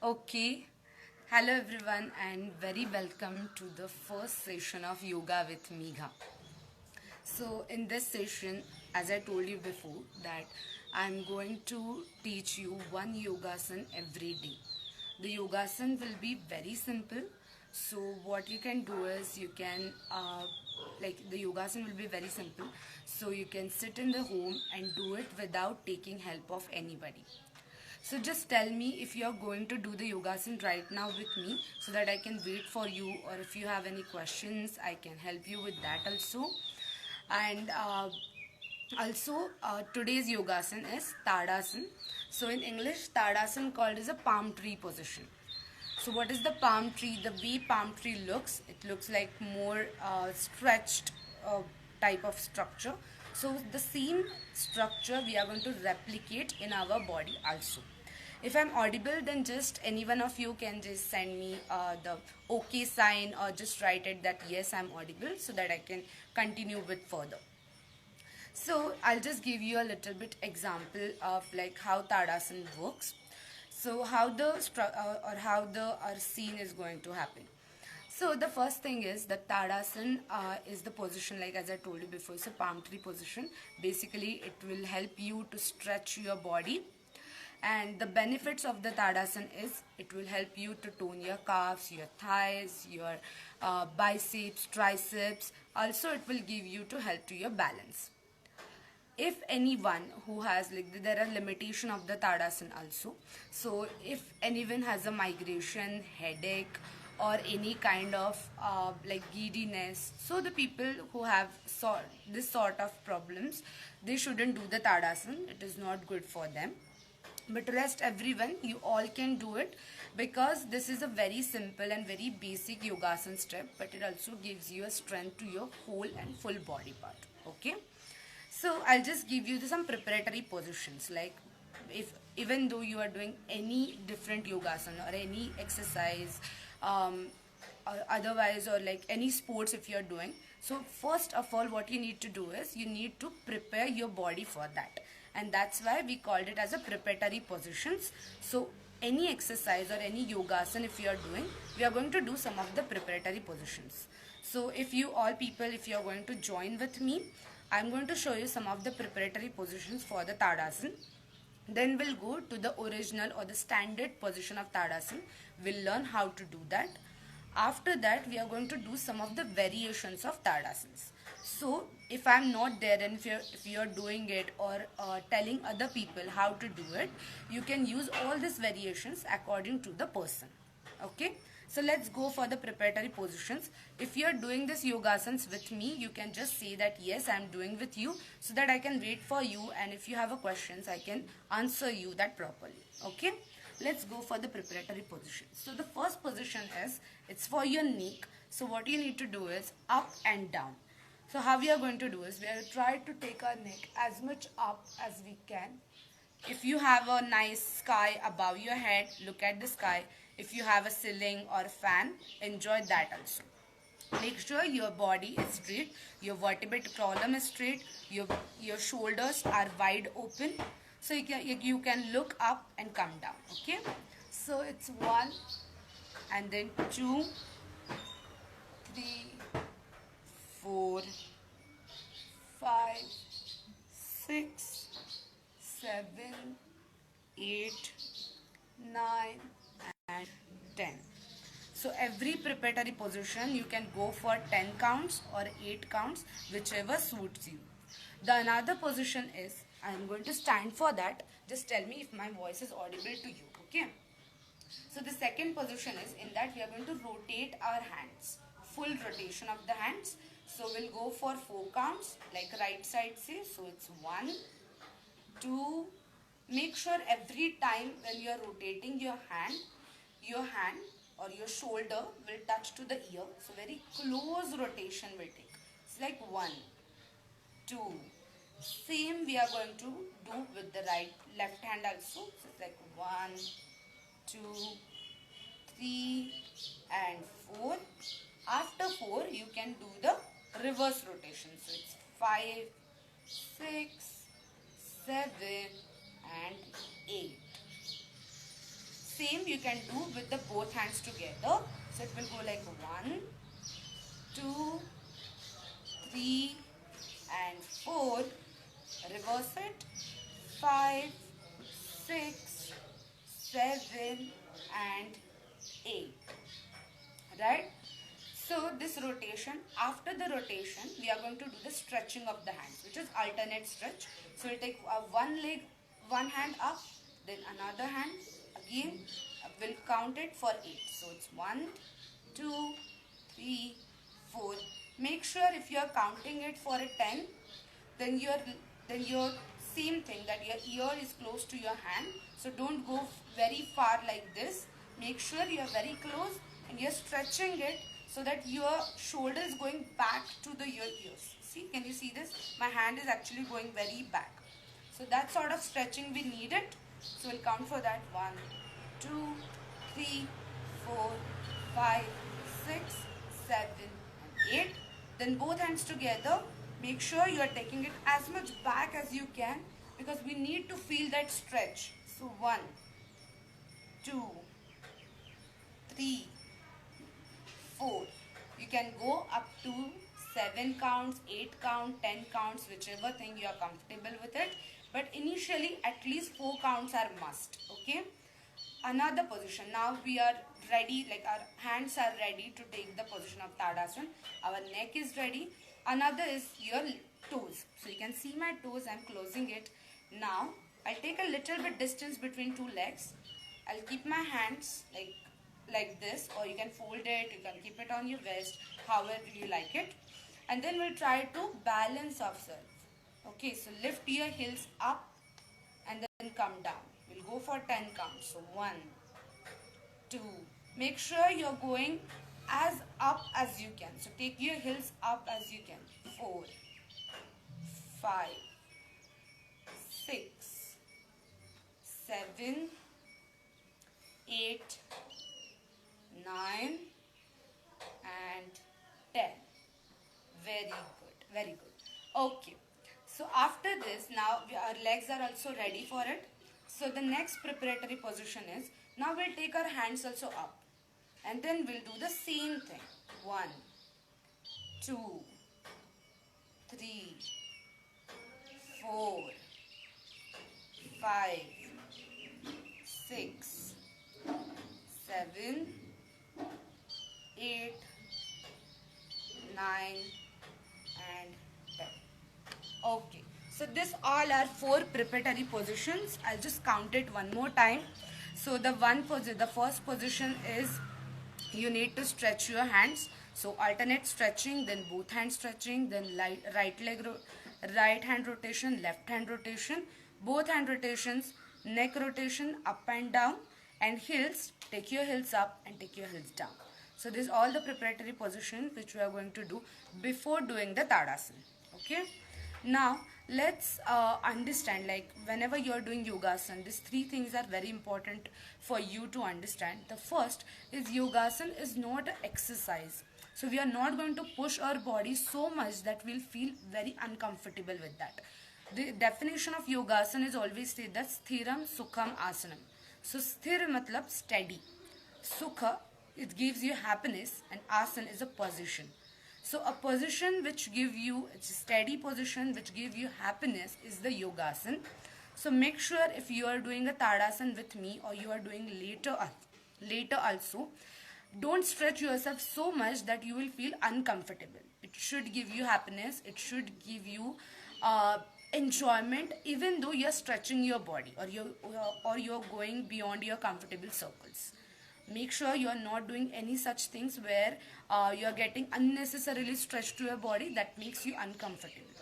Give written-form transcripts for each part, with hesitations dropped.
Okay, hello everyone, and very welcome to the first session of Yoga with Megha. So, in this session, as I told you before, that I'm going to teach you one yogasan every day. The yogasan will be very simple. So, what you can do is you can, the yogasan will be very simple. So, you can sit in the home and do it without taking help of anybody. So just tell me if you are going to do the yogasan right now with me so that I can wait for you, or if you have any questions I can help you with that also. And today's yogasan is Tadasan. So in English, Tadasan called as a palm tree position. So what is the palm tree? The way palm tree looks, it looks like more stretched uh, type of structure. So the same structure we are going to replicate in our body also. If I'm audible, then just any one of you can just send me the OK sign, or just write it that yes, I'm audible, so that I can continue with further. So I'll just give you a little bit example of like how Tadasan works. So how the how the scene is going to happen. So the first thing is that Tadasan is the position, like as I told you before, it's a palm tree position. Basically, it will help you to stretch your body, and the benefits of the Tadasan is it will help you to tone your calves, your thighs, your biceps, triceps. Also, it will give you to help to your balance. If anyone who has, like, there are limitation of the Tadasan also. So if anyone has a migration, headache, or any kind of giddiness, so the people who have this sort of problems, they shouldn't do the Tadasan. It is not good for them. But rest everyone, you all can do it, because this is a very simple and very basic yogasan step, but it also gives you a strength to your whole and full body part. Okay, so I'll just give you some preparatory positions, like if even though you are doing any different yogasan or any exercise, or otherwise, or like any sports if you are doing. So first of all, what you need to do is you need to prepare your body for that, and that's why we called it as a preparatory positions. So any exercise or any yogasan if you are doing, we are going to do some of the preparatory positions. So if you all people, if you are going to join with me, I'm going to show you some of the preparatory positions for the Tadasan. Then we'll go to the original or the standard position of Tadasan. We'll learn how to do that. After that, we are going to do some of the variations of Tadasans. So if I'm not there, and if you're doing it, or telling other people how to do it, you can use all these variations according to the person. Okay, so let's go for the preparatory positions. If you're doing this yogasans with me, you can just say that yes, I'm doing with you, so that I can wait for you, and if you have a questions, I can answer you that properly. Okay, let's go for the preparatory position. So the first position is, it's for your neck. So what you need to do is up and down. So how we are going to do is, we are try to take our neck as much up as we can. If you have a nice sky above your head, look at the sky. If you have a ceiling or a fan, enjoy that also. Make sure your body is straight, your vertebrate column is straight, your shoulders are wide open. So you can look up and come down. Okay, so it's 1, and then 2, 3, 4, 5, 6, 7, 8, 9, and 10. So every preparatory position you can go for 10 counts or 8 counts, whichever suits you. The another position is, I am going to stand for that. Just tell me if my voice is audible to you. Okay. So the second position is, in that we are going to rotate our hands. Full rotation of the hands. So we'll go for 4 counts, like right side say. So it's 1, 2. Make sure every time when you are rotating your hand or your shoulder will touch to the ear. So very close rotation will take. It's like 1, 2. Same we are going to do with the left hand also. So it's like 1, 2, 3, and 4. After 4, you can do the reverse rotation. So it's 5, 6, 7, and 8. same you can do with the both hands together. So it will go like 1, 2, 3 and 4. Reverse it. 5, 6, 7 and 8. Right? So this rotation, after the rotation, we are going to do the stretching of the hands, which is alternate stretch. So we'll take one leg, one hand up, then another hand, again, we'll count it for 8. So it's 1, 2, 3, 4. Make sure if you are counting it for a 10, then your same thing, that your ear is close to your hand. So don't go very far like this. Make sure you are very close and you're stretching it so that your shoulder is going back to your ears. See, can you see this? My hand is actually going very back. So that sort of stretching we need it. So we'll count for that. 1, 2, 3, 4, 5, 6, 7 and 8. Then both hands together. Make sure you are taking it as much back as you can, because we need to feel that stretch. So 1, 2, 3, 4. You can go up to 7 counts, 8 counts, 10 counts, whichever thing you are comfortable with it. But initially at least 4 counts are must. Okay. Another position. Now we are ready, like our hands are ready to take the position of Tadasana. Our neck is ready. Another is your toes. So you can see my toes. I'm closing it. Now I'll take a little bit distance between two legs. I'll keep my hands like this, or you can fold it, you can keep it on your waist, however you like it. And then we'll try to balance ourselves. Okay, so lift your heels up and then come down. We'll go for 10 counts. So 1, 2. Make sure you're going as up as you can. So take your heels up as you can. 4, 5, 6, 7, 8, 9 and 10. Very good, very good. Okay, so after this, now our legs are also ready for it. So the next preparatory position is, now we'll take our hands also up and then we'll do the same thing. 1, 2, 3, 4, 5, 6, 7, 8, 9 and 10. Okay, so this all are 4 preparatory positions. I'll just count it one more time. So the first position is, you need to stretch your hands. So alternate stretching, then both hand stretching, then right hand rotation, left hand rotation, both hand rotations, neck rotation, up and down, and heels, take your heels up and take your heels down. So this is all the preparatory position which we are going to do before doing the Tadasana. Okay. Now let's understand, like whenever you are doing Yogasana, these 3 things are very important for you to understand. The first is, Yogasana is not an exercise. So we are not going to push our body so much that we'll feel very uncomfortable with that. The definition of Yogasana is always say that Sthiram Sukham Asanam. So sthir matlab steady. Sukha, it gives you happiness, and asana is a position. So a position which give you, it's a steady position which give you happiness, is the Yogasana. So make sure if you are doing a Tadasana with me, or you are doing later also, don't stretch yourself so much that you will feel uncomfortable. It should give you happiness. It should give you enjoyment, even though you're stretching your body, or you're going beyond your comfortable circles. Make sure you are not doing any such things where you are getting unnecessarily stretched to your body that makes you uncomfortable.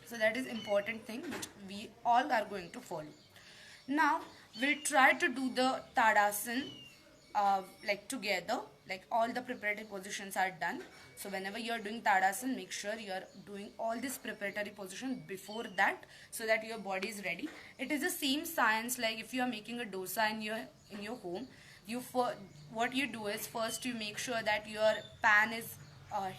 So that is important thing which we all are going to follow. Now we'll try to do the Tadasana like together, like all the preparatory positions are done. So whenever you are doing Tadasana, make sure you are doing all this preparatory position before that, so that your body is ready. It is the same science like if you are making a dosa in your home. What you do is, first you make sure that your pan is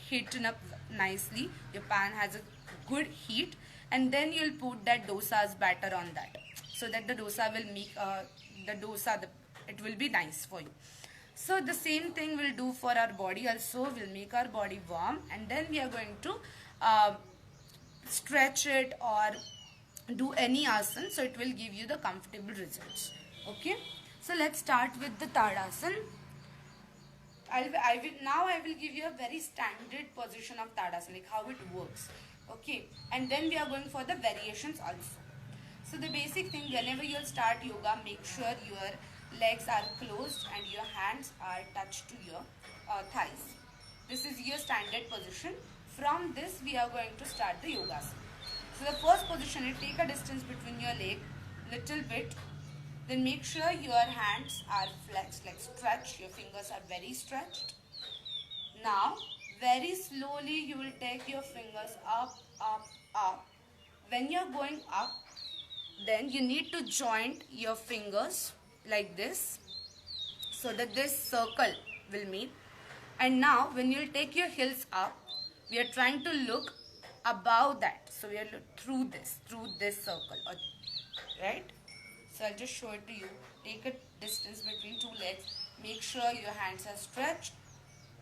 heated up nicely. Your pan has a good heat, and then you'll put that dosa's batter on that, so that the dosa will make the it will be nice for you. So the same thing we'll do for our body also. We'll make our body warm, and then we are going to stretch it or do any asana, so it will give you the comfortable results. Okay, so let's start with the Tadasana. I will give you a very standard position of Tadasana, like how it works. Okay, and then we are going for the variations also. So the basic thing, whenever you'll start yoga, make sure your legs are closed and your hands are touched to your thighs. This is your standard position. From this, we are going to start the yogasana. So the first position, you take a distance between your leg, little bit. Then make sure your hands are flexed, like stretched. Your fingers are very stretched. Now, very slowly you will take your fingers up, up, up. When you're going up, then you need to joint your fingers like this, so that this circle will meet. And now when you'll take your heels up, we are trying to look above that. So we are through this circle, right? So I'll just show it to you. Take a distance between two legs. Make sure your hands are stretched.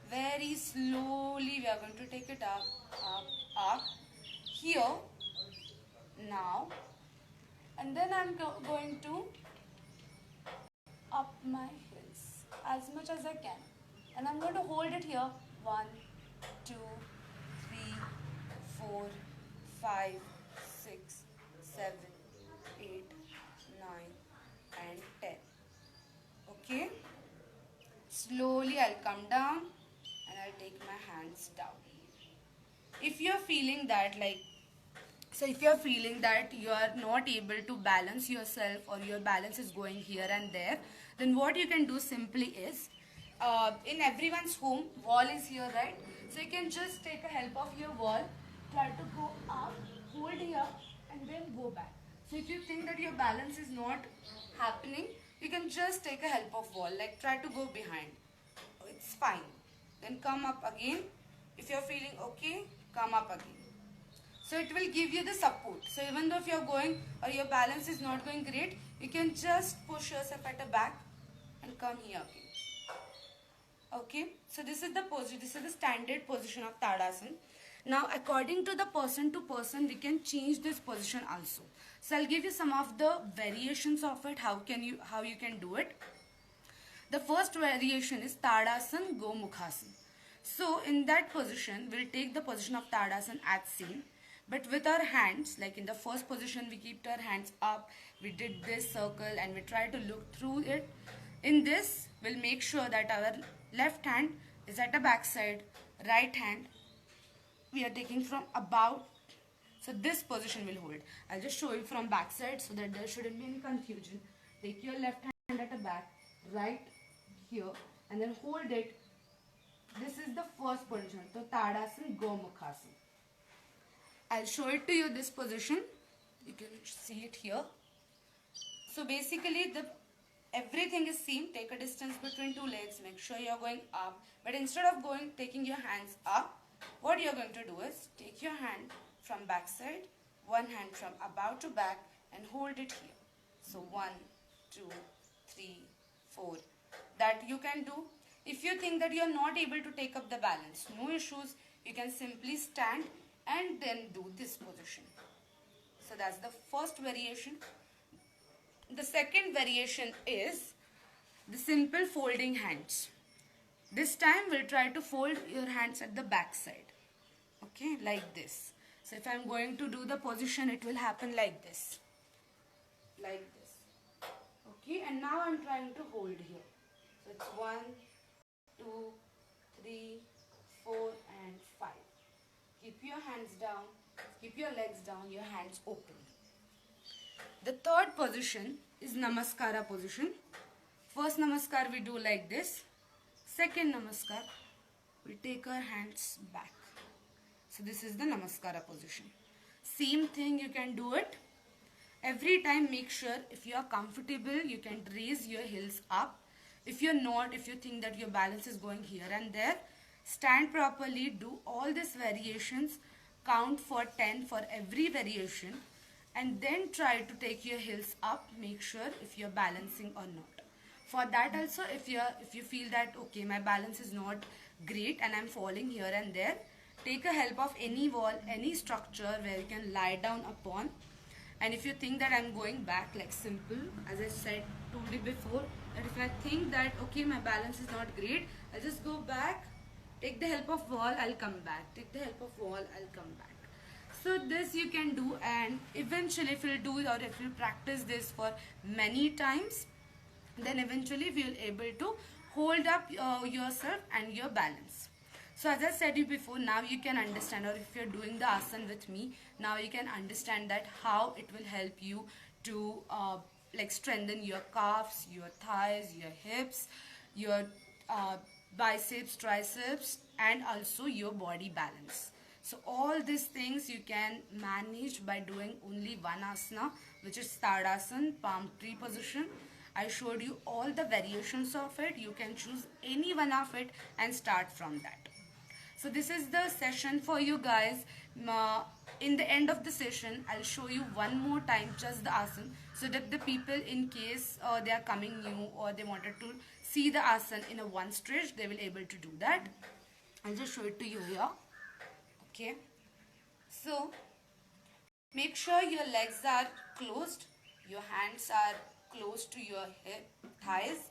Very slowly we are going to take it up, up, up. Here, now. And then I'm going to up my heels as much as I can. And I'm going to hold it here. 1, 2, 3, 4, 5, 6, 7, 8, 9 and 10. Okay? Slowly I'll come down and I'll take my hands down. If you're feeling that if you're feeling that you are not able to balance yourself, or your balance is going here and there, then what you can do simply is, in everyone's home, wall is here, right? So you can just take a help of your wall, try to go up, hold here and then go back. So if you think that your balance is not happening, you can just take a help of wall, like try to go behind. It's fine. Then come up again. If you're feeling okay, come up again. So it will give you the support. So even though if you're going or your balance is not going great, you can just push yourself at the back and come here again. Okay, so this is the position, this is the standard position of Tadasana. Now according to the person to person, we can change this position also. So I'll give you some of the variations of it, how you can do it. The first variation is Tadasana Gomukhasana. So in that position, we'll take the position of Tadasana as seen. But with our hands, like in the first position, we kept our hands up, we did this circle and we try to look through it. In this, we'll make sure that our left hand is at the back side, right hand we are taking from about. So this position will hold. I'll just show you from back side so that there shouldn't be any confusion. Take your left hand at the back, right here, and then hold it. This is the first position. So Tadasana Gomukhasana. I'll show it to you, this position. You can see it here. So basically everything is same. Take a distance between two legs. Make sure you're going up. But instead of taking your hands up, what you're going to do is take your hand from back side, one hand from about to back and hold it here. So 1, 2, 3, 4. That you can do. If you think that you're not able to take up the balance, no issues. You can simply stand and then do this position. So that's the first variation. The second variation is the simple folding hands. This time we'll try to fold your hands at the back side. Okay, like this. So if I'm going to do the position, it will happen like this. Like this. Okay, and now I'm trying to hold here. So it's 1, 2, 3, 4 and 5. Keep your hands down, keep your legs down, your hands open. The third position is Namaskara position. First Namaskar we do like this. Second Namaskar, we take our hands back. So this is the Namaskara position. Same thing, you can do it. Every time make sure if you are comfortable, you can raise your heels up. If you're not, if you think that your balance is going here and there, stand properly, do all these variations, count for 10 for every variation, and then try to take your heels up. Make sure if you're balancing or not. For that also, if you feel that okay, my balance is not great and I'm falling here and there, take a help of any wall, any structure where you can lie down upon. And if you think that I'm going back, like simple, as I said, told you before, that if I think that okay, my balance is not great, I'll just go back, take the help of wall, I'll come back, take the help of wall, I'll come back. So this you can do, and eventually if you'll do, or if you practice this for many times, then eventually we'll able to hold up yourself and your balance. So as I said you before, now you can understand, or if you're doing the asana with me, now you can understand that how it will help you to like strengthen your calves, your thighs, your hips, your uh, biceps, triceps, and also your body balance. So all these things you can manage by doing only one asana, which is Tadasana, palm tree position. I showed you all the variations of it. You can choose any one of it and start from that. So this is the session for you guys. In the end of the session, I'll show you one more time just the asana, so that the people, in case they are coming new or they wanted to see the asana in a one stretch, they will able to do that. I'll just show it to you here. Okay. So make sure your legs are closed, your hands are close to your hip, thighs.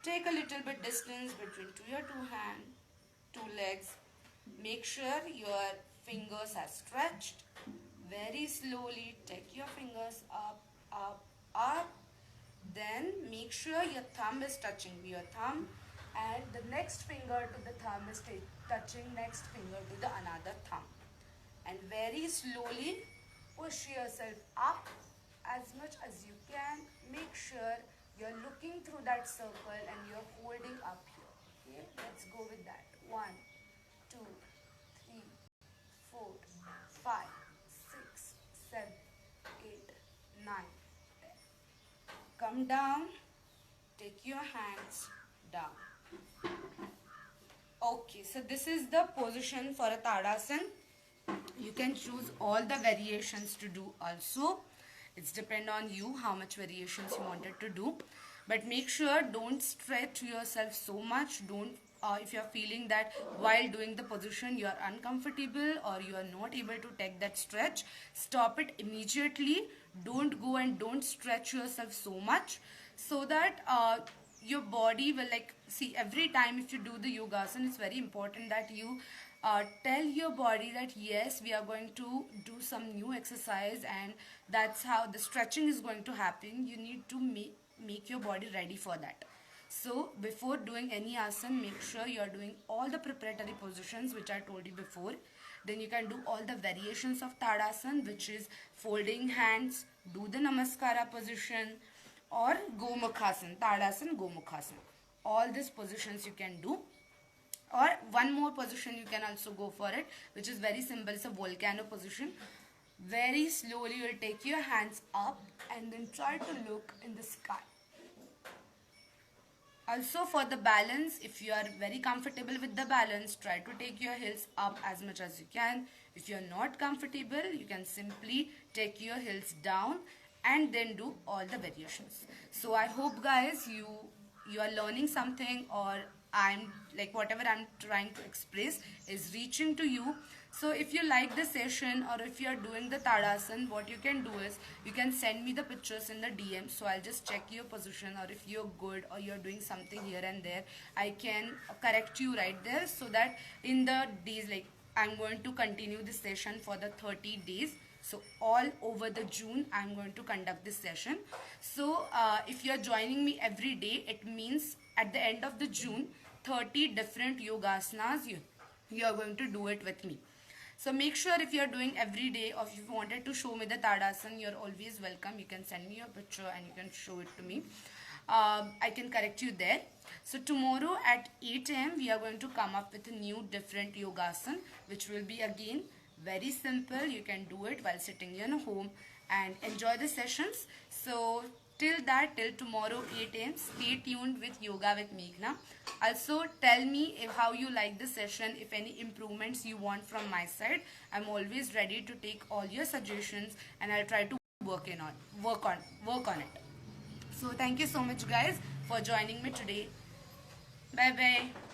Take a little bit distance between your two hands, two legs. Make sure your fingers are stretched. Very slowly take your fingers up, up, up. Then make sure your thumb is touching your thumb, and the next finger to the thumb is touching next finger to the another thumb. And very slowly push yourself up as much as you can. Make sure you're looking through that circle and you're holding up here. Okay, let's go with that. 1, 2, 3, 4, 5, 6, 7, 8, 9, 10. Come down. Take your hands down. Okay, so this is the position for a Tadasana. You can choose all the variations to do also. It's depend on you how much variations you wanted to do. But make sure don't stretch yourself so much. Don't if you're feeling that while doing the position you are uncomfortable or you are not able to take that stretch, stop it immediately. Don't go and don't stretch yourself so much, so that your body will, like, see, every time if you do the yogasana, it's very important that you tell your body that yes, we are going to do some new exercise, and that's how the stretching is going to happen. You need to make your body ready for that. So before doing any asana, make sure you are doing all the preparatory positions which I told you before. Then you can do all the variations of Tadasana, which is folding hands, do the Namaskara position, or Gomukhasana, Tadasana, Gomukhasana. All these positions you can do. Or one more position you can also go for it, which is very simple. It's a volcano position. Very slowly you will take your hands up and then try to look in the sky. Also for the balance, if you are very comfortable with the balance, try to take your heels up as much as you can. If you are not comfortable, you can simply take your heels down and then do all the variations. So I hope guys you are learning something, or I'm like whatever I'm trying to express is reaching to you. So if you like the session, or if you are doing the Tadasana, what you can do is you can send me the pictures in the DM. So I'll just check your position, or if you're good or you're doing something here and there, I can correct you right there, so that in the days, like, I'm going to continue this session for the 30 days. So all over the June, I'm going to conduct this session. So if you're joining me every day, it means at the end of the June, 30 different yogasanas, you are going to do it with me. So make sure if you're doing every day, or if you wanted to show me the Tadasana, you're always welcome. You can send me your picture and you can show it to me. I can correct you there. So tomorrow at 8 a.m. we are going to come up with a new different yogasana, which will be again very simple. You can do it while sitting in home and enjoy the sessions. So till tomorrow 8 a.m. stay tuned with Yoga with Meghna. Also tell me how you like the session, if any improvements you want from my side. I'm always ready to take all your suggestions, and I'll try to work on it. So thank you so much guys for joining me today. Bye bye.